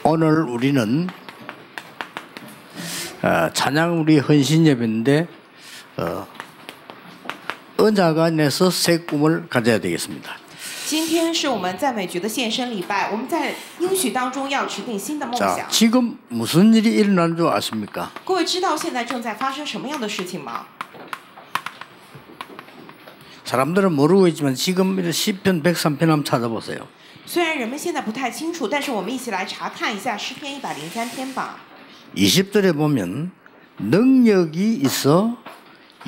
오늘 우리는 찬양 우리 헌신 예배인데 은자가 안에서 새 꿈을 가져야 되겠습니다. 今天是我们赞美局的献身礼拜，我们在应许当中要指定新的梦想。 자, 지금 무슨 일이 일어나는 줄 아십니까? 各位知道现在正在发生什么样的事情吗？ 사람들은 모르고 있지만 지금 시편 103편 한번 찾아보세요. 虽然人们现在不太清楚，但是我们一起来查看一下诗篇103篇吧。 20절에 보면 능력이 있어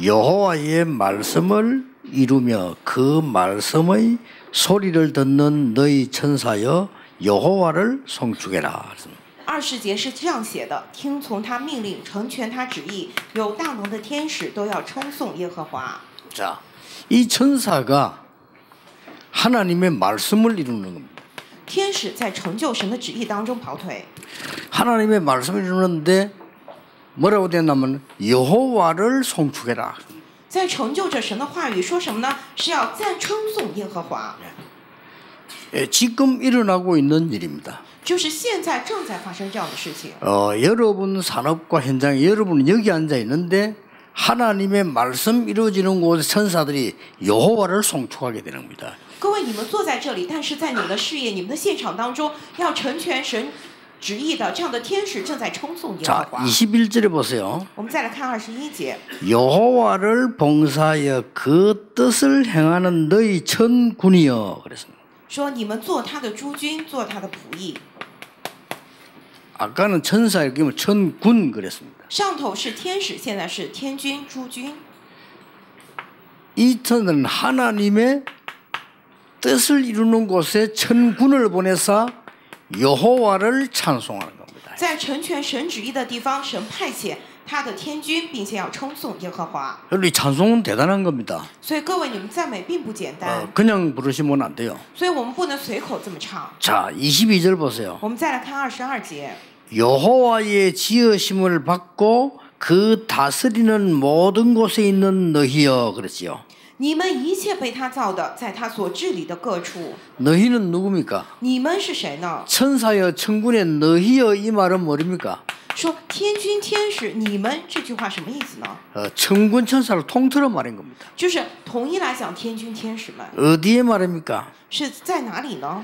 여호와의 말씀을 이루며 그 말씀의 소리를 듣는 너희 천사여 여호와를 송축해라. 20节是这样写的：听从他命令，成全他旨意，有大能的天使都要称颂耶和华。 자, 이 천사가 하나님의 말씀을 이루는 겁니다. 天使在成就神的旨意当中跑腿。 하나님의 말씀을 이루는데 뭐라고 되냐면 여호와를 송축해라. 在成就着神的话语，说什么呢？是要赞称颂耶和华。 지금 일어나고 있는 일입니다. 就是现在正在发生这样的事情。 여러분 산업과 현장에 여러분은 여기 앉아 있는데 하나님의 말씀 이루어지는 곳에 천사들이 여호와를 송축하게 되는 겁니다. 各位，你们坐在这里，但是在你们的事业、你们的现场当中，要成全神旨意的这样的天使正在称颂耶和 자, 华。 21절에 보세요. 我们再来看21节， 여호와를 봉사하여 그 뜻을 행하는 너희 천군이여 그랬습니다. 说你们做他的诸军，做他的仆役。 아까는 천사 이렇게 하면 천군 그랬습니다. 上头是天使，现在是天军、诸军。 이 천사는 하나님의 뜻을 이루는 곳에 천군을 보내서 여호와를 찬송하는 겁니다. 在成全神旨意的地方，神派遣他的天军，并且要称颂耶和华。 우리 찬송은 대단한 겁니다. 所以各位，你们赞美并不简单， 그냥 부르시면 안 돼요. 所以我们不能随口这么唱。 자, 22절 보세요. 我们再来看22节。 여호와의 지으심을 받고 그 다스리는 모든 곳에 있는 너희여 그랬지요. 你们一切被他造的，在他所治理的各处。 너희는 누굽니까? 你们是谁呢？ 천사여 천군의 너희여 이 말은 뭐입니까? 说天军天使，你们这句话什么意思呢？ 천군 천사를 통틀어 말한 겁니다. 就是统一来讲，天军天使们 어디에 말입니까? 是在哪里呢？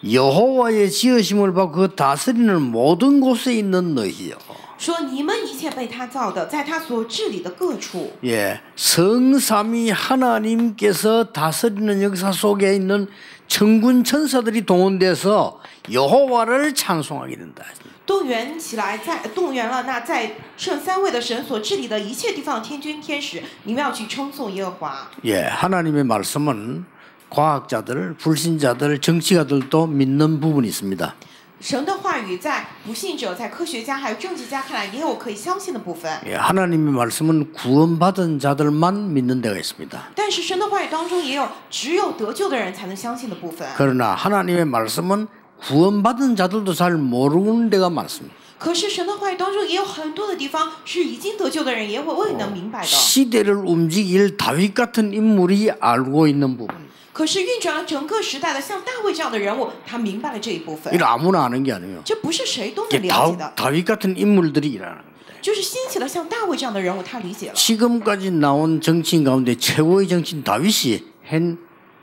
여호와의 지으심을 받고 그 다스리는 모든 곳에 있는 너희여. 说你们一切被他造的，在他所治理的各处。 예, 성삼위 하나님께서 다스리는 역사 속에 있는 천군 천사들이 동원돼서 여호와를 찬송하게 된다. 动员起来，动员了那在圣三位的神所治理的一切地方的天军天使，你们要去称颂耶和华。 예, 하나님의 말씀은 과학자들, 불신자들, 정치가들도 믿는 부분이 있습니다. 神的话语在不信者、在科学家还有政治家看来，也有可以相信的部分。 예, 하나님의 말씀은 구원받은 자들만 믿는 데가 있습니다. 但是神的话语当中也有只有得救的人才能相信的部分。 그러나 하나님의 말씀은 구원받은 자들도 잘 모르는 데가 많습니다. 可是神的话语当中也有很多的地方是已经得救的人也未能明白的。 시대를 움직일 다윗 같은 인물이 알고 있는 부분. 可是运转了整个时代的像大卫这样的人物，他明白了这一部分。 이거 아무나 아는 게 아니에요. 这不是谁都能了解的。 다윗 같은 인물들이 일하는 겁니다. 就是兴起了像大卫这样的人物，他理解了。 지금까지 나온 정치인 가운데 최고의 정치인 다윗이 한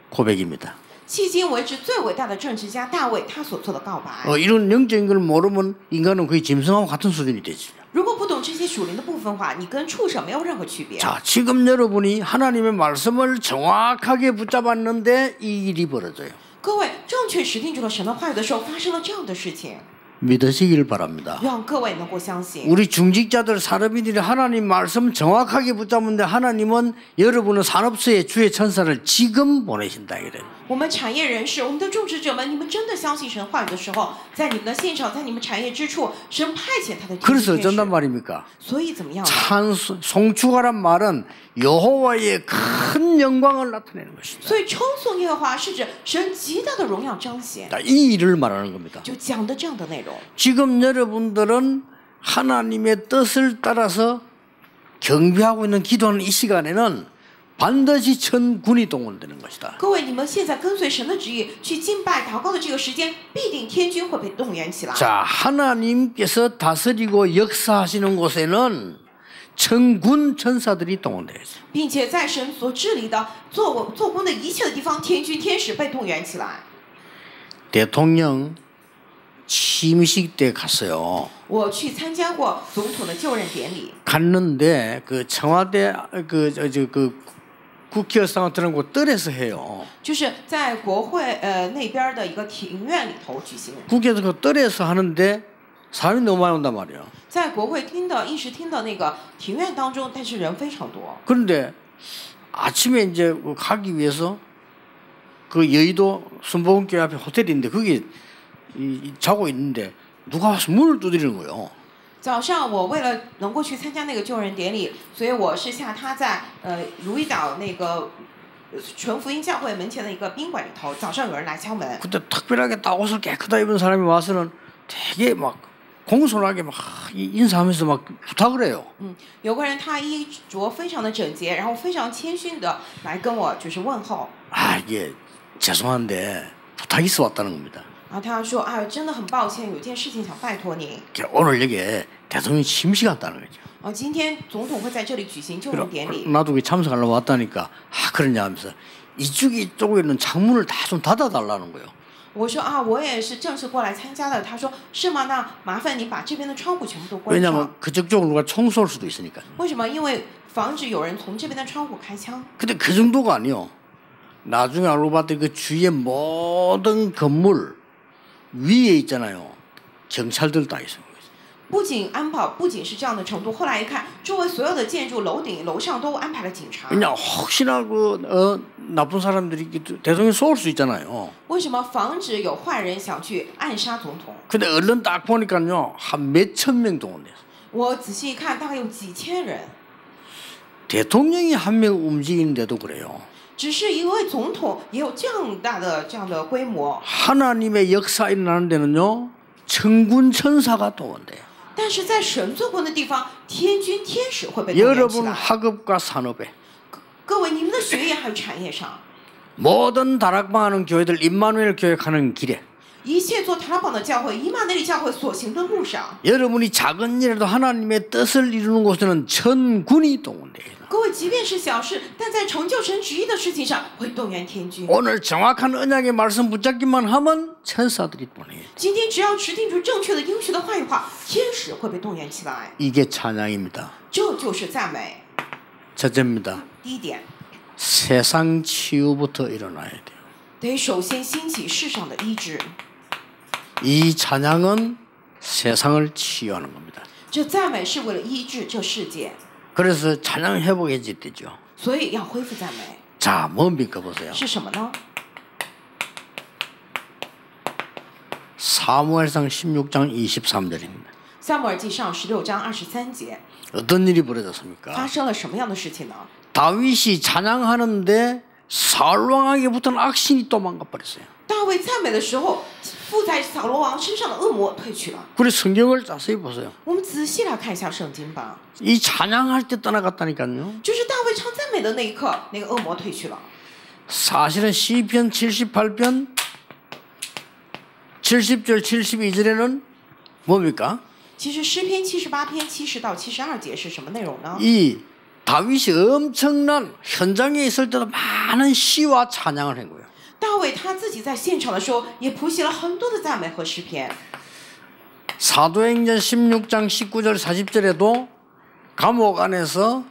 고백입니다. 迄今为止最伟大的政治家大卫，他所做的告白。 이런 영적인 걸 모르면 인간은 거의 짐승하고 같은 수준이 되지. 如果不懂这些属灵的部分的话，你跟畜生没有任何区别。 자, 지금 여러분이 하나님의 말씀을 정확하게 붙잡았는데 이 일이 벌어져요. 各位正确识定住了神的话语的时候，发生了这样的事情， 믿으시길 바랍니다. 让各位能够相信。 우리 중직자들 사람들이 하나님 말씀 정확하게 붙잡는데 하나님은 여러분의 산업소에 주의 천사를 지금 보내신다 이래요. 我们产业人士，我们的种植者们，你们真的相信神话语的时候，在你们的现场，在你们产业之处，神派遣他的天 그래서 使。 어쩐단 말입니까? 所以怎么样呢？ 송축하란 말은 여호와의 큰 영광을 나타내는 것입니다. 所以称颂耶和华是指神极大的荣耀彰显， 이 일을 말하는 겁니다. 就讲的这样的内容。 지금 여러분들은 하나님의 뜻을 따라서 경배하고 있는 기도하는 이 시간에는 반드시 천군이 동원되는 것이다. 各位，你们现在跟随神的旨意去敬拜、祷告的这个时间，必定天军会被动员起来。 자, 하나님께서 다스리고 역사하시는 곳에는 천군 천사들이 동원되어 있어요. 并且在神所治理的做工的一切的地方，天军天使被动员起来。 대통령 취임식 때 갔어요. 我去参加过总统的就任典礼， 갔는데 그 청와대 그 국회의사당하고 뜰에서 해요. 就是在国会那边的一个庭院里头举行。 국회에서 그 뜰에서 하는데 사람이 너무 많이 온단 말이에요. 在国会厅的议事厅的那个庭院当中，但是人非常多。 그런데 아침에 이제 가기 위해서 그 여의도 순복음교회 앞에 호텔이 있는데 거기 자고 있는데 누가 와서 문을 두드리는 거예요. 早上我为了能够去参加那个就任典礼，所以我是下榻在如意岛那个纯福音教会门前的一个宾馆里头。早上有人来敲门， 그때 특별하게 딱 옷을 깨끗하게 입은 사람이 와서는 되게 막 공손하게 막 인사하면서 막 부탁을 해요. 有个人他衣着非常的整洁，然后非常谦逊的来跟我就是问候。 아 이게 죄송한데 부탁이 있어 왔다는 겁니다. 然后他说：“哎，真的很抱歉，有件事情想拜托您。 오늘 여기에 대통령 취임식 왔다는 거죠. 今天总统会在这里举行就任典礼。 나도 참석하려고 왔다니까 그러냐 하면서 이쪽에 있는 창문을 다 좀 닫아달라는 거예요. 我说啊，我也是正式过来参加的。他说是吗？那麻烦你把这边的窗户全部都关上。 왜냐하면 그쪽 쪽으로 누가 총 쏠 수도 있으니까. 为什么？因为防止有人从这边的窗户开枪。 근데 그 정도가 아니요. 나중에 알고 봤더니 그 주위의 모든 건물 위에 있잖아요. 경찰들 다 있어요. 不仅安保，不仅是这样的程度，后来一看，周围所有的建筑楼顶、楼上都安排了警察。 그냥 혹시나 나쁜 사람들이 대통령 쏠 수 있잖아요. 为什么防止有坏人想去暗杀总统？ 근데 얼른 딱 보니까요 한 몇천 명 동원돼서 我仔细一看，大概有几千人。 대통령이 한 명 움직이는데도 그래요. 只是一位总统也有这样大的这样的规模。 하나님의 역사 일어나는 데는요 천군 천사가 동원돼요. 但是在神做工的地方，天军天使会被动员起 여러분 来。 학업과 산업에 各位，你们的学业还有产业上， 모든 다락방하는 교회들 임마누엘 교회 가는 길에 一切做塔拉榜的教会、以马内利教会所行的路上， 여러분이 작은 일에도 하나님의 뜻을 이루는 곳에는 천군이 동원돼요. 各位，即便是小事，但在成就神旨意的事情上，会动员天军。 오늘 정확한 언약의 말씀 붙잡기만 하면 천사들이 동원해요. 今天只要持定住正确的应许的话语话，天使会被动员起来。 이게 찬양입니다. 这就是赞美。 첫째입니다. 第一点， 세상 치유부터 일어나야 돼요. 得首先兴起世上的医治。 이 찬양은 세상을 치유하는 겁니다. 这赞美是为了医治这世界， 그래서 찬양 회복해야 되죠. 所以要恢复赞美。 자, 뭡니까 보세요. 是什么呢？ 사무엘상 16장 23절입니다. 撒母耳记上16章23节， 어떤 일이 发 벌어졌습니까? 生了什么样的事情呢？ 다윗이 찬양하는데 사울 왕에게 붙은 악신이 도망가 버렸어요. 大卫赞美的时候，附在扫罗王身上的恶魔退去了。 그래 성경을 자세히 보세요. 我们仔细来看一下圣经吧。 이 찬양할 때 떠나갔다니까요. 就是大卫唱赞美的那一刻，那个恶魔退去了。 사실은 시편 78편 70절 72절에는 뭡니까? 其实诗篇78篇70到72节是什么内容呢？ 이 다윗이 엄청난 현장에 있을 때도 많은 시와 찬양을 한 거예요. 大卫他自己在现场的时候，也谱写了很多的赞美和诗篇。 사도행전 16장 19절 40절에도 감옥 안에서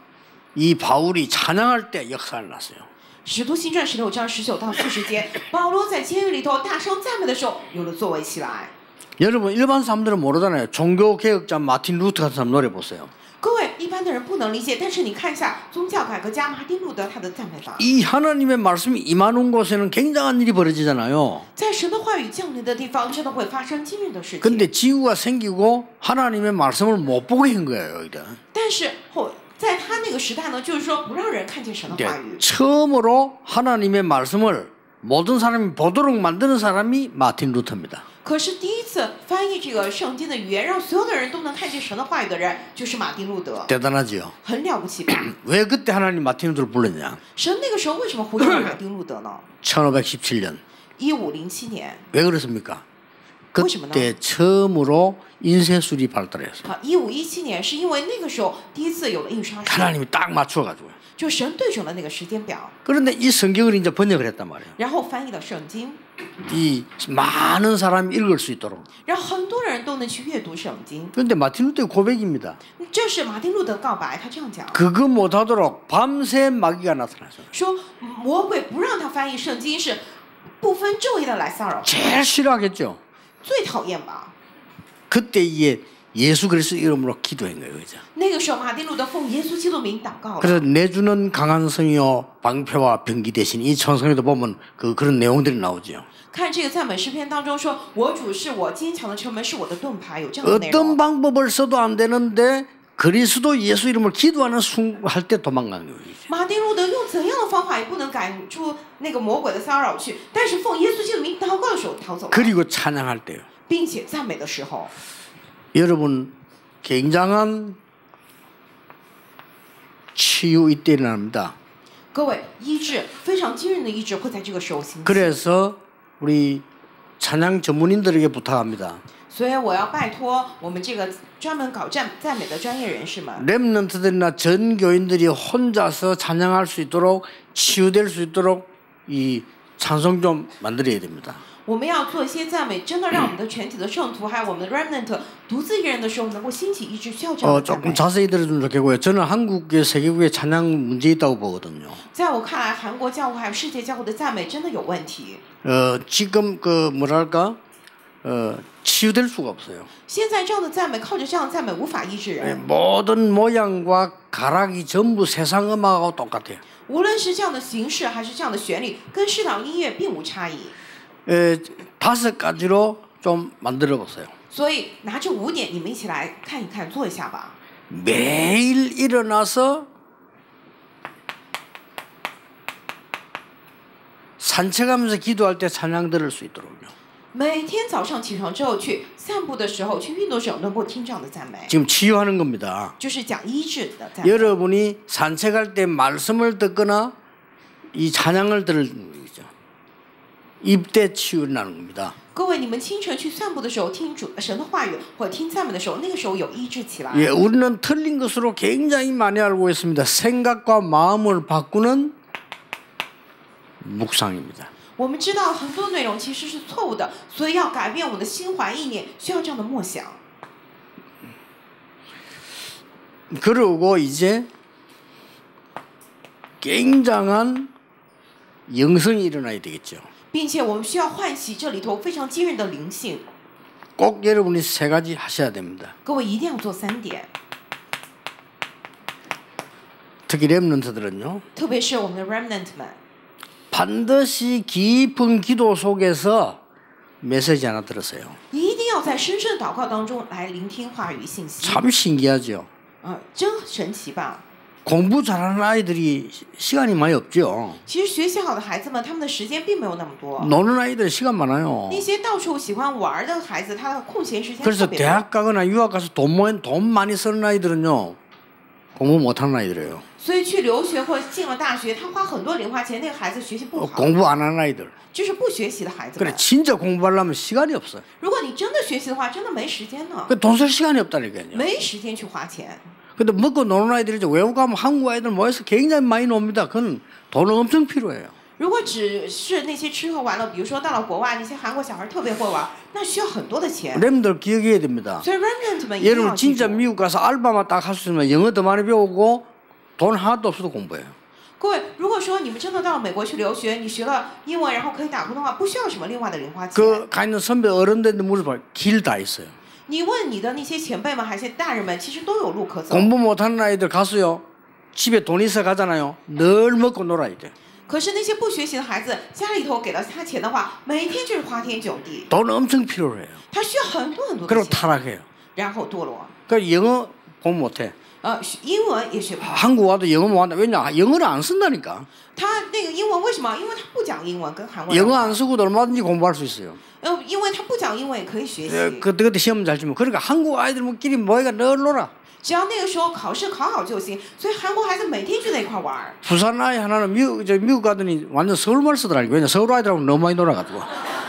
이 바울이 찬양할 때 역사를 났어요. 使徒行传16章19到40节，保罗在监狱里头大声赞美的时候，有了作为起来。 여러분 일반 사람들은 모르잖아요. 종교개혁자 마틴 루터 같은 사람 노래 보세요. 各位一般的人不能理解，但是你看一下宗教改革家马丁路德他的赞美法， 이 하나님의 말씀이 임하는 곳에는 굉장한 일이 벌어지잖아요. 在神的话语降临的地方，真的会发生惊人的事情。 근데 지구가 생기고 하나님의 말씀을 못 보게 한 거예요. 여기다. 但是在他那个时代呢，就是说不让人看见神的话语。 처음으로 하나님의 말씀을 모든 사람이 보도록 만드는 사람이 마틴 루터입니다. 可是第一次翻译这个圣经的语言，让所有的人都能看见神的话语的人，就是马丁路德。 대단하지요. 很了不起吧？ 왜 그때 하나님 마틴 루터를 불렀냐? 神那个时候为什么呼叫马丁路德呢？ 1517년. 1507年。 왜 그렇습니까? 为什么呢？ 그때 처음으로 인쇄술이 발달했어요. 1517年是因为那个时候第一次有了印刷术， 하나님이 딱 맞춰가지고. 就神对准了那个时间表， 그런데 이 성경을 이제 번역을 했단 말이에요. 然后翻译了圣经， 이 많은 사람이 읽을 수 있도록. 让很多人都能去阅读圣经。 그런데 마틴 루터의 고백입니다. 这是马丁路德告白，他这样讲， 그거 못하도록 밤새 마귀가 나타났어요. 说魔鬼不让他翻译圣经是不分昼夜的来骚扰， 제일 싫어하겠죠. 最讨厌吧。 그때 이에 예수 그리스도 이름으로 기도한 거예요, 그죠? 那个时候，马丁路德奉耶稣基督名祷告了。 그래서 내주는 강한 성이요 방패와 병기 대신 이 천성에도 보면 그런 내용들이 나오죠. 看这个赞美诗篇当中说，我主是我坚强的城门，是我的盾牌，有这样的内 어떤 容。 방법을 써도 안 되는데 그리스도 예수 이름을 기도하는 할 때 도망가는 거예요. 马丁路德用怎样的方法也不能赶出那个魔鬼的骚扰去，但是奉耶稣基督名祷告的时候逃走了， 그리고 찬양할 때요. 并且赞美的时候， 여러분 굉장한 치유 이때 일어납니다. 各位医治非常惊人的医治会在这个时候兴起。 그래서 우리 찬양 전문인들에게 부탁합니다. 所以我要拜托我们这个专门搞赞美的专业人士们， 렘넌트들이나 전 교인들이 혼자서 찬양할 수 있도록 치유될 수 있도록 이 찬송 좀 만들어야 됩니다. 我们要做一些赞美，真的让我们的全体的圣徒，还有我们的 remnant 独自一人的时候，能够兴起医治，需要这样的赞美。 조금 자세히 들어주면 좋겠고요. 저는 한국의 세계국의 찬양 문제 있다고 보거든요. 在我看来，韩国教会还有世界教会的赞美真的有问题。 지금 치유될 수가 없어요. 现在这样的赞美，靠着这样的赞美无法医治人。 모든 모양과 가락이 전부 세상 음악하고 똑같아요. 无论是这样的形式还是这样的旋律，跟世党音乐并无差异。 5가지로 좀 만들어 보세요. 所以拿这5点，你们一起来看一看，做一下吧。 매일 일어나서 산책하면서 기도할 때 찬양 들을 수 있도록요. 每天早上起床之后去散步的时候，去运动的时候，能够听这样的赞美， 지금 치유하는 겁니다. 就是讲医治的赞美。 여러분이 산책할 때 말씀을 듣거나 이 찬양을 들을 거죠. 입대 치유를 나는 겁니다. 各位，你们清晨去散步的时候听神的话语，或者听赞美的时候，那个时候有医治起来。 예, 우리는 틀린 것으로 굉장히 많이 알고 있습니다. 생각과 마음을 바꾸는 묵상입니다. 我们知道很多内容其实是错误的，所以要改变我们的心怀意念，需要这样的默想。 그러고 이제 굉장한 영성이 일어나야 되겠죠. 并且我们需要唤起这里头非常惊人的灵性。 꼭 여러분이 3가지 하셔야 됩니다. 各位一定要做3点， 특히 렘넌트들은요. 特别是我们的 remnant 们， 반드시 깊은 기도 속에서 메시지 하나 들었어요. 一定要在深深的祷告当中来聆听话语信息。 참 신기하죠. 真神奇吧？ 공부 잘하는 아이들이 시간이 많이 없죠. 其实学习好的孩子们，他们的时间并没有那么多。 노는 아이들 시간 많아요. 那些到处喜欢玩的孩子，他的空闲时间 그래서 特别多。 대학 가거나 유학 가서 돈 많이 쓰는 아이들은요. 공부 못하는 아이들이에요. 所以去留学或者进了大学，他花很多零花钱，那个孩子学习不好， 공부 안 하는 아이들. 就是不学习的孩子 그래 们。 진짜 공부하려면 시간이 없어요. 如果你真的学习的话，真的没时间呢， 돈 쓸 시간이 없다니까요. 没时间去花钱。 근데 먹고 노는 아이들이죠. 외국 가면 한국 아이들 모여서 굉장히 많이 놉니다. 그건 돈은 엄청 필요해요. 如果只是那些吃喝玩乐，比如说到了国外，那些韩国小孩特别会玩，那需要很多的钱。 렘들 기억해야 됩니다. 所以 remnant 们一定 여러분 要记 진짜 住。 미국 가서 알바만 딱 할 수 있으면 영어 더 많이 배우고 돈 하나도 없어도 공부해요. 各位，如果说你们真的到了美国去留学，你学了英文，然后可以打工的话，不需要什么另外的零花钱。 그 가 있는 선배 어른들한테 물어봐. 길 다 있어요. 你问你的那些前辈们，还是大人们，其实都有路可走。 공부 못하는 아이들 가서요. 집에 돈 있어 가잖아요. 늘 먹고 놀아야 돼. 可是那些不学习的孩子，家里头给了他钱的话，每天就是花天酒地， 돈 엄청 필요해요. 他需要很多很多 그리고 的钱， 타락해요. 然后堕落。 그 영어 공부 못해. 英文也学不好。 한국 와도 영어 못한다. 왜냐? 영어를 안 쓴다니까. 他那个英文为什么？因为他不讲英文，跟韩文人 영어 안 쓰고도 얼마든지 공부할 수 있어요. 因为他不讲英文也可以学习。 그때 시험 잘 치면 그러니까 한국 아이들끼리 모이가 늘 놀아. 只要那个时候考试考好就行。所以韩国孩子每天聚在一块玩。 부산 아이 하나는 미국 가더니 완전 서울말 쓰더라니까. 왜냐 서울 아이들하고 너무 많이 놀아가지고.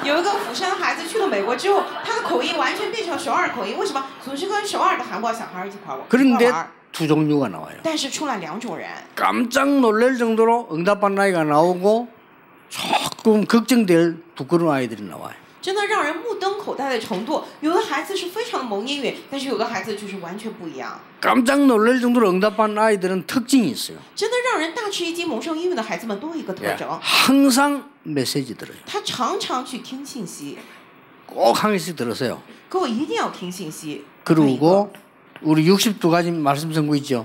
有一个釜山的孩子去了美国之后，他的口音完全变成首尔口音。为什么？总是跟首尔的韩国小孩一块玩。 그런데 두 종류가 나와요. 但是出来两种人。 깜짝 놀랄 정도로 응답한 아이가 나오고 조금 걱정될 부끄러운 아이들이 나와요. 真的让人目瞪口呆的程度，有的孩子是非常的蒙英语，但是有的孩子就是完全不一样。 깜짝 놀랄 정도로 응답한 아이들은 특징이 있어요. 真的让人大吃一惊蒙受英语的孩子们都有一个特征， 항상 메시지 들어요. 他常常去听信息， 꼭 한 개씩 들으세요. 可我一定要听信息。 그리고 우리 62가지 말씀 선고 있죠.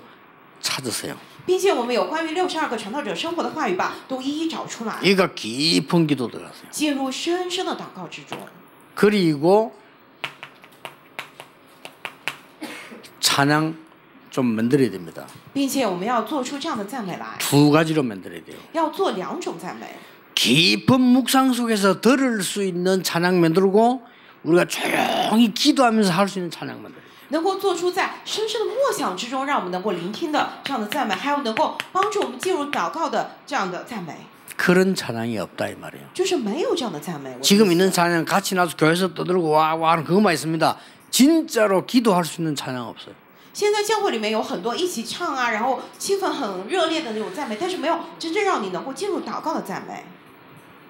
찾으세요. 并且我们有关于62个传道者生活的话语吧，都一一找出来， 이가 깊은 기도 들어가세요. 进入深深的祷告之中。 그리고 찬양 좀 만들어야 됩니다. 并且我们要做出这样的赞美来， 두 가지로 만들어야 돼요. 要做两种赞美。 깊은 묵상 속에서 들을 수 있는 찬양 만들고 우리가 조용히 기도하면서 할 수 있는 찬양 만들어요. 能够做出在深深的默想之中，让我们能够聆听的这样的赞美，还有能够帮助我们进入祷告的这样的赞美。 그런 찬양이 없다 이 말이에요. 就是没有这样的赞美。 지금 있는 찬양 같이 나서 교회에서 떠들고 와 하는 그것만 있습니다. 진짜로 기도할 수 있는 찬양 없어요. 现在教会里面有很多一起唱啊，然后气氛很热烈的那种赞美，但是没有真正让你能够进入祷告的赞美。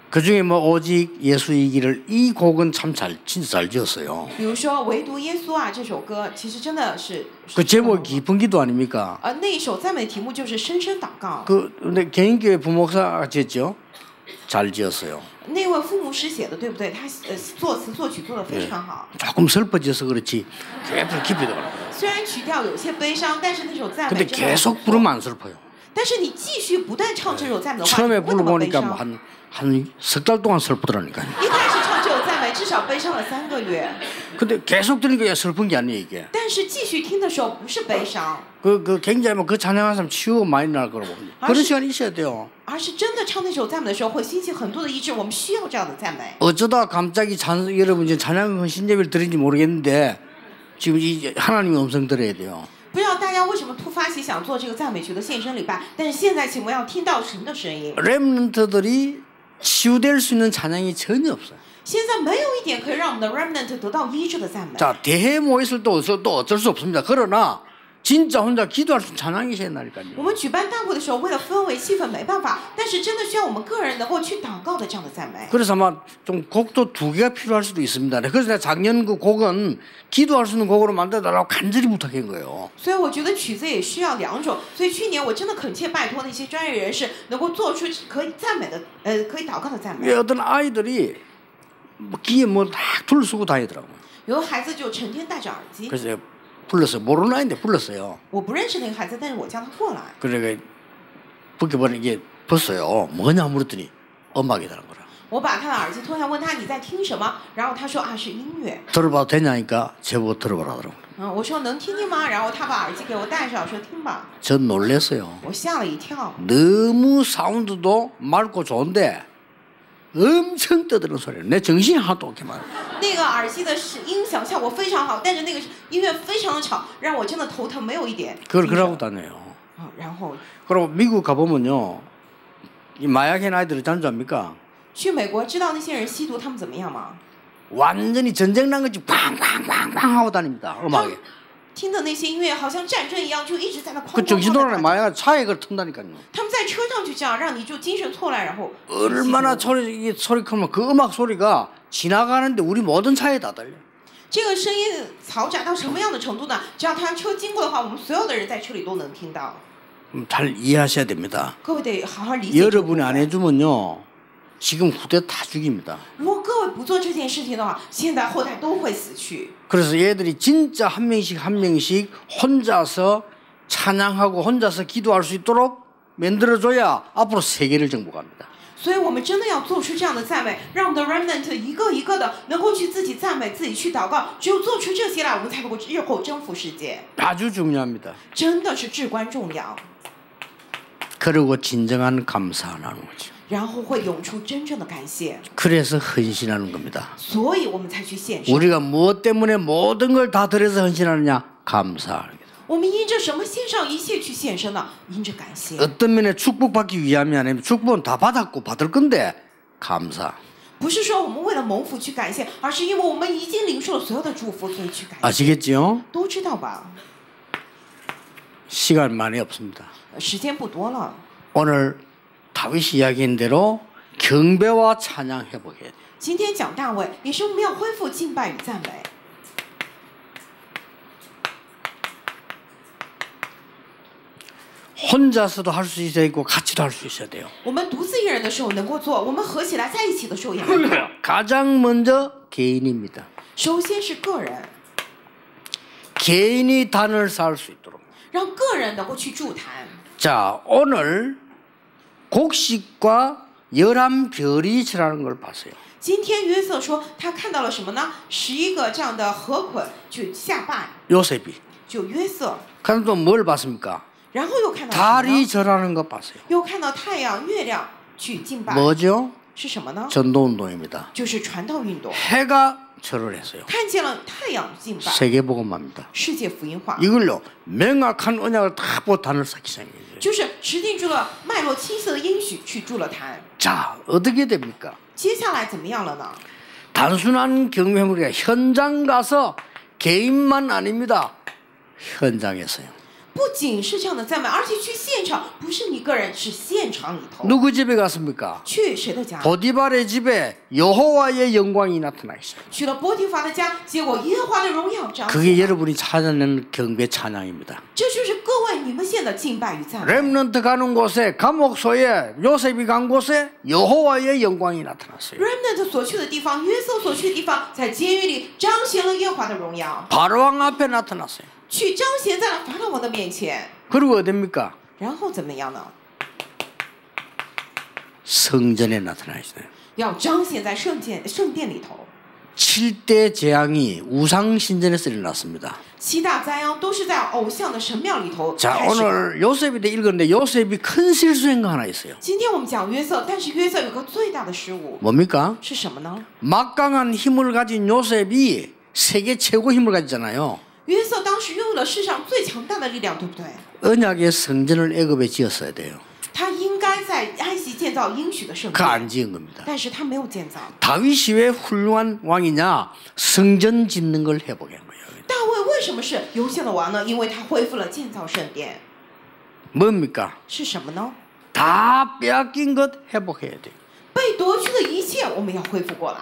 그중에 뭐 오직 예수이기를 이 곡은 참 진짜 잘 지었어요. 比如说唯独耶稣啊这首歌，其实真的是 그 제목 깊은 기도 아닙니까? 那一首赞美的题目就是深深祷告。 근데 개인교회 부목사가 지었죠? 잘 지었어요. 那位副牧师写的对不对？他作词作曲做得非常好。 조금 슬퍼져서 그렇지 깊이 들어가요. 虽然曲调有些悲伤，但是那首赞美 근데 真的。 계속 부르면 안 슬퍼요. 但是你继续不断唱这首赞美的话， 처음에 不会那么悲 불러보니까 伤。 한 석 달 동안 슬프더라니까요. 一开始唱这首赞美，至少悲伤了3个月。 근데 계속 들으니까 슬픈 게 아니에요 이게. 但是继续听的时候不是悲伤， 그 굉장히 그 찬양하는 사람 치유가 많이 날 거라고. 그런 시간이 있어야 돼요. 而是真的唱那首赞美的时候会兴起很多的医治。我们需要这样的赞美。 어쩌다 갑자기 여러분 이제 찬양 신예배를 드린지 모르겠는데 지금 이 하나님의 음성 들어야 돼요. 不知道大家为什么突发奇想做这个赞美曲的献身礼拜，但是现在请我要听到神的声音。 렘넌트들이 치유될 수 있는 찬양이 전혀 없어요. 现在没有一点可以让我们的 remnant 得到医治的赞美。 자 대회 모였을 때 또 어쩔 수 없습니다. 그러나 진짜 혼자 기도할 수 있는 찬양이 있어야 한다니까요. 我们举办大会的时候，为了氛围气氛没办法，但是真的需要我们个人能够去祷告的这样的赞美。 그래서 아마 좀 곡도 2개가 필요할 수도 있습니다. 그래서 내가 작년 그 곡은 기도할 수 있는 곡으로 만들어달라고 간절히 부탁한 거예요. 所以我觉得曲子也需要2种。所以去年我真的恳切拜托那些专业人士，能够做出可以赞美的，可以祷告的赞美。 어떤 아이들이 귀에 딱 둘러쓰고 다니더라고요. 有的孩子就成天戴着耳机。 그래서 불렀어요. 모르는 아이인데 불렀어요. 我不认识那个孩子，但是我叫他过来。 그러니까 벗겨보니 이게 벗어요. 뭐냐 물었더니 음악이라는 거라. 我把他的耳机脱下，问他你在听什么，然后他说啊是音乐。 들어봐도 되냐니까 제보고 들어보라 그러더라고요. 我说能听听吗？然后他把耳机给我戴上，说听吧。 전 놀랐어요. 我吓了一跳。 너무 사운드도 맑고 좋은데 엄청 떠드는 소리예요. 내 정신이 하나도 없게 말이에요. 那个耳机的音响效果非常好，但是那个音乐非常的吵，让我真的头疼，没有一点。 그걸 그러고 다녀요. 然后 그리고 미국 가보면요. 이 마약한 아이들을 잔주합니까? 去美国知道那些人吸毒他们怎么样吗？ 완전히 전쟁 난 거지 팡팡팡팡 하고 다닙니다. 음악에. 听的那些音乐好像战争一样，就一直在那哐 그 哐哐 정신돌아는 地打。 마약 차에 그걸 튼다니까요. 他们在车上就这样，让你就精神错乱，然后。 얼마나 소리 크면 그 음악 소리가 지나가는데 우리 모든 차에 다 들려. 这个声音嘈杂到什么样的程度呢？只要他车经过的话，我们所有的人在车里都能听到。 잘 이해하셔야 됩니다. 各位得好好理解。 여러분이 안 해주면요. 지금 후대 다 죽입니다. 如果各位不做这件事情的话，现在后代都会死去。 그래서 얘들이 진짜 한 명씩 혼자서 찬양하고 혼자서 기도할 수 있도록 만들어줘야 앞으로 세계를 정복합니다. 所以我们真的要做出这样的赞美，让我们的 remnant 一个一个的能够去自己赞美、自己去祷告。只有做出这些来，我们才能够日后征服世界。 아주 중요합니다. 真的是至关重要。 그리고 진정한 감사 나누죠. 然后会涌出真正的感谢。 그래서 헌신하는 겁니다. 所以我们才去献上。 우리가 무엇 때문에 모든 걸 다 드려서 헌신하느냐? 감사. 我们因着什么献上一切去献身呢？因着感谢。 어떤 면에 축복받기 위함이 아니면 축복은 다 받았고 받을 건데 감사. 不是说我们为了蒙福去感谢，而是因为我们已经领受了所有的祝福，所以去感谢。 아시겠죠? 都知道吧？ 시간 많이 없습니다. 时间不多了。 오늘 다윗이 이야기한 대로 경배와 찬양 회복해야 돼요. 今天讲大卫，也是我们要恢复敬拜与赞美。 혼자서도 할 수 있어야 있고 같이도 할 수 있어야 돼요. 我们独自一人的时候能够做，我们合起来在一起的时候也能做。 가장 먼저 개인입니다. 首先是个人， 개인이 단을 쌓을 수 있도록. 让个人能够去筑坛。 자, 오늘 곡식과 11별이라는 걸 봤어요. 今天约瑟说他看到了什么呢？11个这样的河捆去下拜， 요셉이. 就约瑟。 그럼 또 뭘 봤습니까? 然后又看到什么 달이 呢？ 절하는 거 봤어요. 又看到太阳、月亮去敬拜， 뭐죠? 是什么呢？ 전도운동입니다. 就是传道运动。 해가 절을 했어요. 看见了太阳敬拜， 세계복음화입니다. 世界福音化， 이걸로 명확한 언약을 다 보고 단을 쌓기 시작해요. 就是持定住了脉络清晰的应许去筑了坛。 자, 어떻게 됩니까? 接下来怎么样了呢？ 단순한 경배물이 현장 가서 개인만 아닙니다. 현장에서요. 不仅是这样的赞美，而且去现场，不是你个人，是现场里头。 누구 집에 갔습니까? 去谁的家？ 보디발의 집에 여호와의 영광이 나타나기 시작. 去了波提乏的家，结果耶和华的荣耀彰显。 그게 여러분이 찾아내는 경배 찬양입니다. 这就是各位你们现在敬拜与赞美。 렘넌트 가는 곳에 감옥소에 요셉이 간 곳에 여호와의 영광이 나타났어요. Remnant 所去的地方，约瑟所去的地方，在监狱里彰显了耶和华的荣耀， 바로왕 앞에 나타났어요. 去彰显在了法老王的面前。 그리고 어딥니까? 然后怎么样呢？ 성전에 나타나있어요. 要彰显在圣殿里头。 7대 재앙이 우상 신전에서 일어났습니다. 七大灾殃都是在偶像的神庙里头 자, 开始的。 오늘 요셉에 대해 읽었는데 요셉이 큰 실수한 거 하나 있어요. 今天我们讲约瑟，但是约瑟有个最大的失误 뭡니까? 是什么呢？ 막강한 힘을 가진 요셉이 세계 최고 힘을 가졌잖아요. 约瑟当时拥有了世上最强大的力量，对不对？ 언약의 성전을 애굽에 지었어야 돼요. 他应该在埃及建造应许的圣 그 殿， 안 지은 겁니다. 但是他没有建造。 다윗이 왜 훌륭한 왕이냐? 성전 짓는 걸 회복한 거예요. 大卫为什么是有限的王呢？因为他恢复了建造圣殿。 뭡니까? 是什么呢？ 다 빼앗긴 것 회복해야 돼요. 被夺去的一切，我们要恢复过来。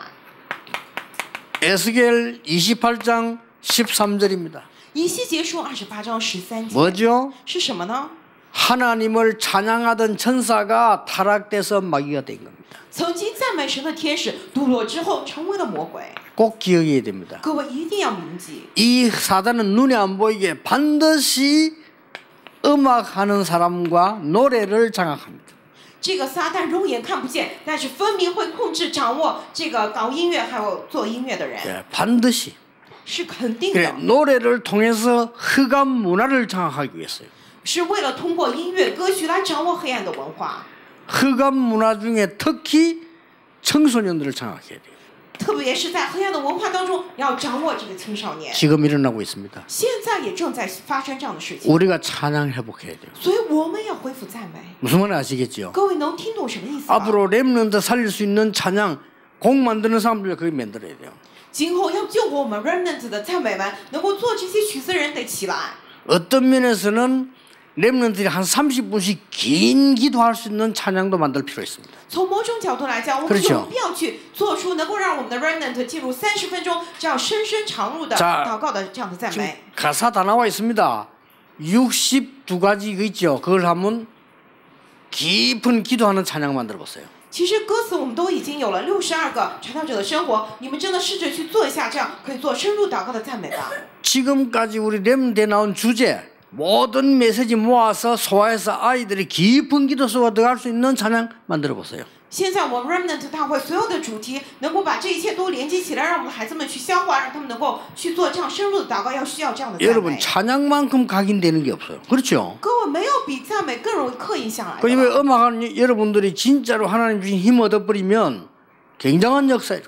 에스겔 28장 13절입니다. 以西结书28章13节 뭐죠? 是什么呢？ 하나님을 찬양하던 천사가 타락돼서 마귀가 된 겁니다. 曾经赞美神的天使堕落之后成为了魔鬼。 꼭 기억해야 됩니다. 各位一定要铭记， 이 사단은 눈에 안 보이게 반드시 음악하는 사람과 노래를 장악합니다. 这个撒旦肉眼看不见，但是分明会控制、掌握这个搞音乐还有做音乐的人， 예, 반드시. 是肯定 그래, 的， 노래를 통해서 흑암 문화를 장악하기 위해서요. 是为了通过音乐歌曲来掌握黑暗的文化， 흑암 문화 중에 특히 청소년들을 장악해야 돼요. 特别是在黑暗的文化当中，要掌握这个青少年。 지금 일어나고 있습니다. 现在也正在发生这样的事情， 우리가 찬양 회복해야 돼요. 所以我们要恢复赞美。 무슨 말인지 아시겠죠? 各位能听懂什么意思吗？ 앞으로 렘넌트 살릴 수 있는 찬양 곡 만드는 사람들 그걸 만들어야 돼요. 今后要救活我们 remnant 的赞美们，能够做这些曲子的人得起来。 어떤 면에서는 렘넌트들이 한 30분씩 긴 기도할 수 있는 찬양도 만들 필요 있습니다. 从某种角度来讲，我们 그렇죠 有必要去做出能够让我们的 remnant 进入30分钟这样深深长入的 자 祷告的这样的赞 지금 美。 가사 다 나와 있습니다. 62가지 이거 있죠. 그걸 하면 깊은 기도하는 찬양 만들어 보세요. 其实歌词我们都已经有了62个传道者的生活，你们真的试着去做一下，这样可以做深入祷告的赞美吧。 지금까지 우리 렘대 나온 주제 모든 메시지 모아서 소화해서 아이들이 깊은 기도 속에 들어갈 수 있는 찬양 만들어 보세요. 现在我们 Remnant 大会所有的主题能够把这一切都连接起来，让我们的孩子们去消化，让他们能够去做这样深入的祷告，要需要这样的赞 여러분 美。 찬양만큼 각인되는 게 없어요. 그렇죠? 各位没有比赞美更容易刻印下来 그 的。 왜 음악하는 여러분들이 진짜로 하나님 주신 힘 얻어버리면 굉장한 역사.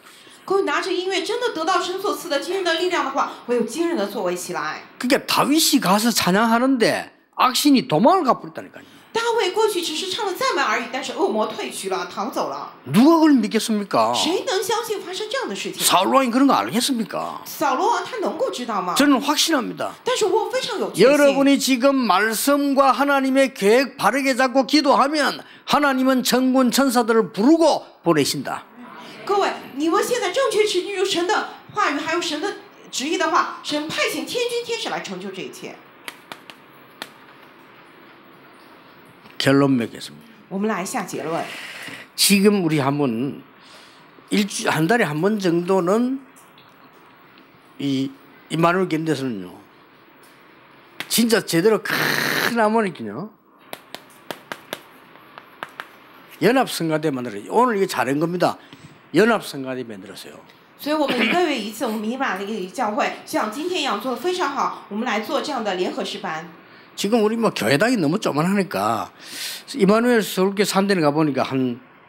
各位拿着音乐真的得到神所赐的惊人的力量的话，会有惊人的作为起来。 그러니까 다윗이 가서 찬양하는데 악신이 도망을 가버렸다니까요. 大卫过去只是唱了赞美而已，但是恶魔退去了，逃走了。 누가 그걸 믿겠습니까? 谁能相信发生这样的事情？ 사울왕이 그런 거 알겠습니까? 扫罗王他能够知道吗？ 저는 확신합니다. 但是我非常有决心。 여러분이 지금 말씀과 하나님의 계획 바르게 잡고 기도하면 하나님은 천군 천사들을 부르고 보내신다. 各位，你们现在正确持住神的话语，还有神的旨意的话，神派遣天军天使来成就这一切。 결론 맺겠습니다. 我们来下结论。 지금 우리 한 달에 한 번 정도는 이 임마누엘 견대서는요. 진짜 제대로 큰 하모니는요. 연합성가대 만들어요. 오늘 이게 잘한 겁니다. 연합성가대 만들었어요. 所以我们1个月一次，我们以马内利教会像今天一样做得非常好，我们来做这样的联合诗班。 지금 우리 뭐 교회당이 너무 쪼만하니까 이마누엘 서울교회 산대에 가보니까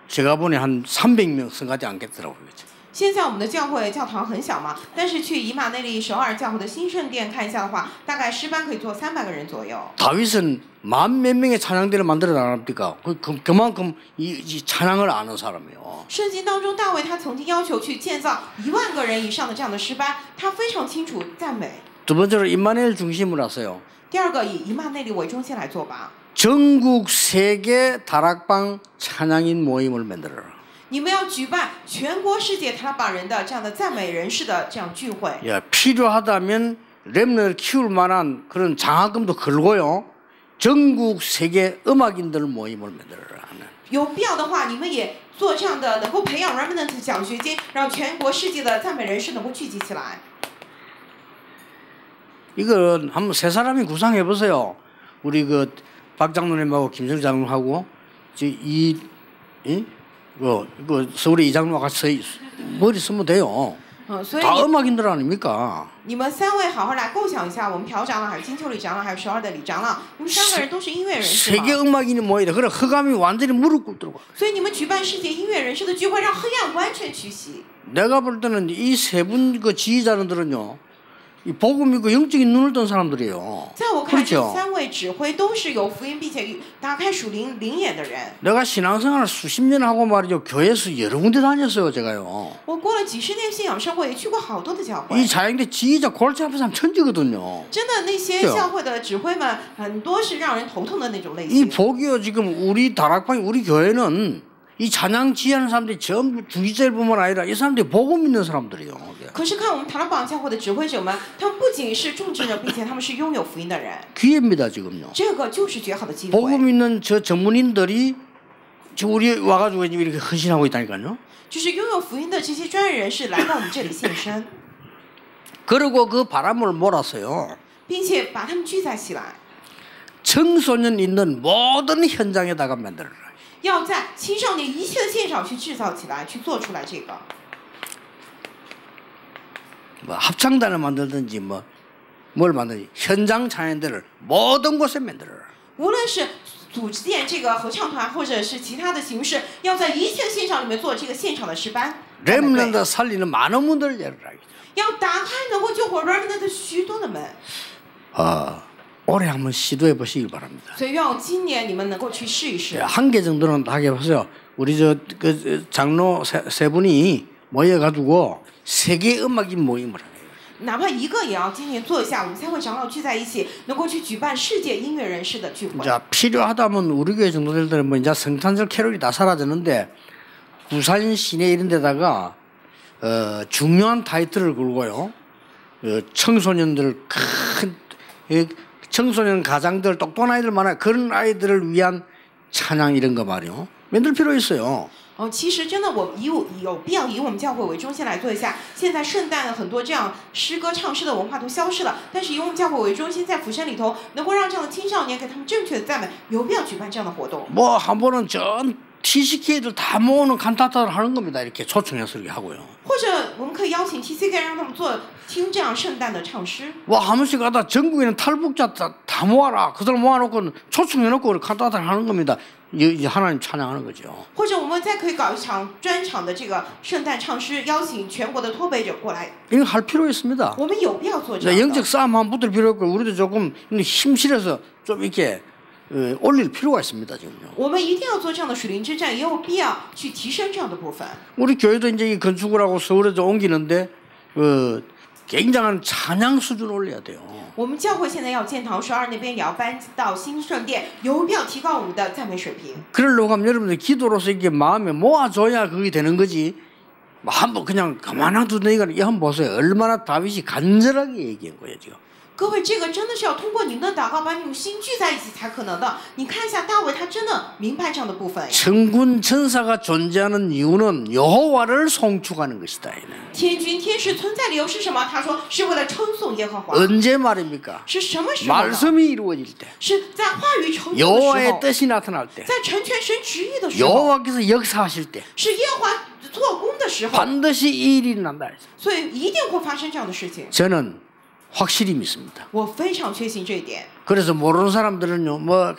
제가 보니 한 300명 성가대 앉겠더라고요. 现在我们的教堂很小嘛，但是去以马内利首尔教会的新圣殿看一下的话，大概诗班可以坐300个人左右。 다윗은 10,000몇 명의 찬양대를 만들어 놨습니까? 그만큼 이 찬양을 아는 사람이에요. 圣经当中，大卫他曾经要求去建造10000个人以上的这样的诗班，他非常清楚赞美。 두 번째로 임마누엘 중심으로 하세요. 第二个以以马内利为中心来做吧。 전국 세계 다락방 찬양인 모임을 만들어라. 你们要举办全国世界塔拉榜人的这样的赞美人士的这样聚会。 야, 필요하다면 렘넌을 키울 만한 그런 장학금도 걸고요. 전국 세계 음악인들 모임을 만들어라. 有必要的话，你们也做这样的能够培养 Remnant 奖学金，让全国世界的赞美人士能够聚集起来。 이건 한번 세 사람이 구상해 보세요. 우리 그 박 장로님하고 김정 장로하고 그 서울의 이장로와 같이 머리 쓰면 돼요. 다 음악인들 아닙니까? 你们3位好好来构想一下，我们朴长老、还有金秋里长老、还有首尔的李长老，你们3个人都是音乐人士嘛。 세계 음악인이 모이다. 그래 허감이 완전히 무릎 꿇더라고. 所以你们举办世界音乐人士的聚会，让黑暗完全屈膝。 내가 볼 때는 이 세 분 그 지휘자들은요. 이 복음 믿고 영적인 눈을 뜬 사람들이에요. 在我看，这 그렇죠? 3位指挥都是有福音并且打开属灵灵眼的人。 내가 신앙생활을 수십 년 하고 말이죠. 교회에서 여러 군데 다녔어요, 제가요. 我过了几十年信仰生活，也去过好多的教会。 이 자영대 지휘자 골치 아픈 사람 천지거든요. 真的，那些教会的指挥们很多是让人头痛的那种类 이 型。 복이요 지금 우리 다락방 우리 교회는 이 찬양 지휘하는 사람들이 전부 중지자일뿐만 아니라 이 사람들이 복음 있는 사람들이에요. 可是看我们塔拉榜教会的指挥者们，他们不仅是种植者，并且他们是拥有福音的人。 기회입니다 지금요. 这个就是绝好的机会。 복음 있는 저 전문인들이 지금 우리 와가지고 이렇게 헌신하고 있다니까요. 就是拥有福音的这些专业人士来到我们这里献身， 그리고 그 바람을 몰았어요. 并且把他们聚在起来， 청소년 있는 모든 현장에다가 만들어라. 要在青少年一切的现场去制造起来，去做出来这个。 뭐 합창단을 만들든지 뭘 만들든지 현장 찬양대를 모든 곳에 만들어라. 无论是组建这个合唱团，或者是其他的形式，要在一切现场里面做这个现场的诗班。 렘넌트 살리는 많은 문들을 열어라. 要打开能够救活 Remnant 的许多的门。 올해 한번 시도해 보시길 바랍니다. 所以愿望今年你们能够去试一试。 한 개 정도는 다 해보세요. 우리 그 장로 세 분이 모여가지고 세계 음악인 모임을 해요. 哪怕一个也要今年做一下，我们3位长老聚在一起，能够去举办世界音乐人士的聚会。 자, 필요하다면 우리 교회 정도들은 뭐 이제 성탄절 캐롤이 다 사라졌는데 부산 시내 이런 데다가 중요한 타이틀을 걸고요. 청소년들 청소년 가장들 똑똑한 아이들 많아요. 그런 아이들을 위한 찬양 이런 거 말이요. 만들 필요 있어요. 其实真的有必要以我们教会为中心来做一下。现在圣诞很多这样诗歌唱诗的文化都消失了，但是以我们教会为中心，在釜山里头能够让这样的青少年给他们正确的赞美，有必要举办这样的活动。 뭐 한 번은 전 TCK들 다 모으는 칸타타를 하는 겁니다. 이렇게 초청해서 이렇게 하고요. 或者我们可以邀请 TCK 让他们听这样圣诞的唱诗。 와, 한 번씩 가다 전국에 있는 탈북자 다 모아라. 그들 모아놓고 초청해놓고 칸타타를 하는 겁니다. 이제 하나님 찬양하는 거죠. 或者我们再可以搞一场专场的这个圣诞唱诗，邀请全国的脱北者过来。 이거 할 필요 있습니다. 我们有必要做这样的。 영적 싸움 한번 붙을 필요 없고 우리도 조금 힘실어서 좀 이렇게 올릴 필요가 있습니다. 지금요. 我们一定要做这样的属灵之战，也有必要去提升这样的部分。 우리 교회도 이제 건축을 하고 서울에 옮기는데 굉장한 찬양 수준을 올려야 돼요. 我们教会现在要建堂12那边也要搬到新圣殿，有必要提高我们的赞美水平。 그러려고 하면 여러분들 기도로서 이게 마음에 모아줘야 그게 되는 거지. 한번 그냥 가만히 두니까 이 한번 보세요. 얼마나 다윗이 간절하게 얘기한 거예요 지금. 各位，这个真的是要通过你们的祷告，把你们心聚在一起才可能的。你看一下大卫，他真的明白这样的部分。 천군 천사가 존재하는 이유는 여호와를 송축하는 것이다. 天君天使存在理由是什么？他说是为了称颂耶和华。 언제 말입니까? 是什么时候呢？ 말씀이 이루어질 때, 是在话语成就的时 여호와의 候， 뜻이 나타날 때, 在成全神旨意的时候， 여호와께서 역사하실 때 是耶和华做工的时候， 반드시 이 일이 난다. 所以一定会发生这样的事情。 저는 확실히 믿습니다. 我非常确信这一点。 그래서 모르는 사람들은요, 뭐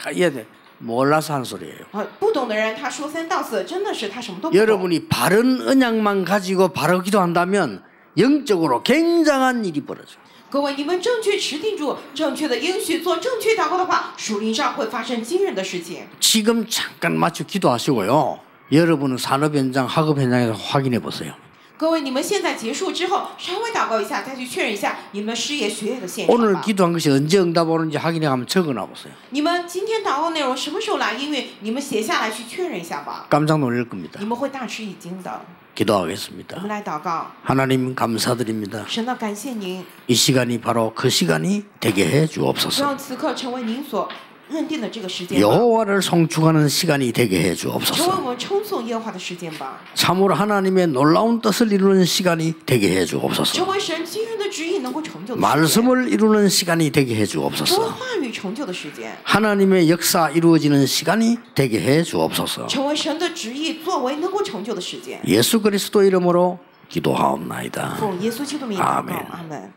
몰라서 한 소리예요. 不懂的人他说三道四，真的是他什么都不懂。 여러분이 바른 언약만 가지고 바로 기도한다면 영적으로 굉장한 일이 벌어져. 各位，你们正确持定住正确的应许，做正确祷告的话，属灵上会发生惊人的事情。 지금 잠깐 맞춰 기도하시고요. 여러분은 산업 현장, 학업 현장에서 확인해 보세요. 各位，你们现在结束之后，稍微祷告一下，再去确认一下你们事业、学业的现状 오늘 吧。 기도한 것이 언제 응답 오는지 확인해 가면 적어놔 보세요. 你们今天祷告内容什么时候来应允？你们写下来去确认一下吧。 깜짝 놀랄 겁니다. 你们会大吃一惊的。 기도하겠습니다. 我们来祷告。 하나님 감사드립니다. 神呢，感谢您， 이 시간이 바로 그 시간이 되게 해 주옵소서. 让此刻成为您所认定的这个时间吧， 여호와를 송축하는 시간이 되게 해 成为 주옵소서. 我们称颂耶和华的时间吧， 참으로 하나님의 놀라운 뜻을 이루는 시간이 되게 해 成 주옵소서. 为神惊人的旨意能够成就的时间， 말씀을 이루는 시간이 되게 해 成为 주옵소서. 话语成就的时间， 하나님의 역사 이루어지는 시간이 되게 해 주옵소서. 成为神的旨意作为能够成就的时间。 예수 그리스도 이름으로 기도하옵나이다. 奉耶稣基督名祷告， 아멘 阿门。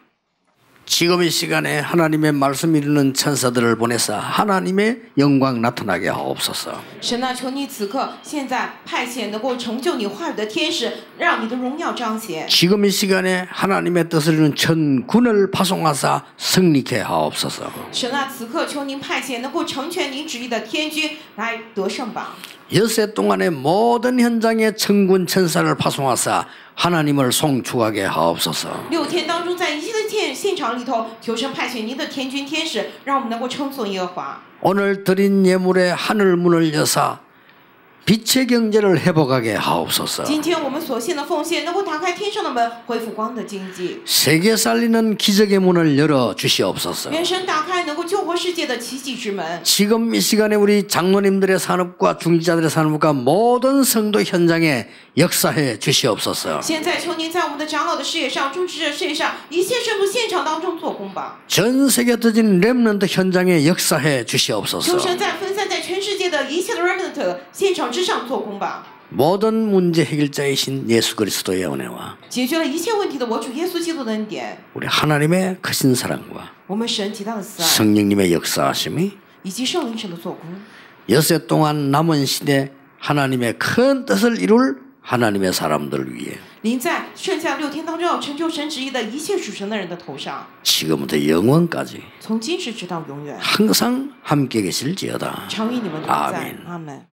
지금 이 시간에 하나님의 말씀 이루는 천사들을 보내서 하나님의 영광 나타나게 하옵소서. 神啊，求你此刻现在派遣能够成就你话语的天使，让你的荣耀彰显。 지금 이 시간에 하나님의 뜻을 이루는 천군을 파송하사 승리케 하옵소서. 神啊，此刻求您派遣能够成全您旨意的天军来得胜吧。 엿새 동안의 모든 현장에 천군 천사를 파송하사 하나님을 송축하게 하옵소서. 6天当中，在一切的现场里头，求神派遣您的天军天使，让我们能够称颂耶和华。 오늘 드린 예물의 하늘 문을 여사 빛의 경제를 회복하게 하옵소서. 今天我们所献的奉献，能够打开天上的门，恢复光的经济。 세계 살리는 기적의 문을 열어 주시옵소서. 愿神打开能够救活世界的奇迹之门。 지금 이 시간에 우리 장로님들의 산업과 중지자들의 산업과 모든 성도 현장에 역사해 주시옵소서. 现在求您在我们的长老的事业上、中职者事业上，一切圣徒现场当中做工吧。 전 세계 터진 렘넌트 현장에 역사해 求 주시옵소서. 神在分散在全世界的一切的 remnant 现场之上做工吧。 모든 문제 해결자이신 예수 그리스도의 은혜와 解决了一切问题的我主耶稣基督的恩典， 우리 하나님의 크신 사랑과 我们神极大的慈爱， 성령님의 역사하심이 以及圣灵神的做工， 엿새 동안 남은 시대 하나님의 큰 뜻을 이룰 하나님의 사람들을 위해 临在剩下6天当中要成就神旨意的一切属神的人的头上， 지금부터 영원까지 从今时直到永远， 항상 함께 계실지어다. 常与你们同在。 아멘. 阿门。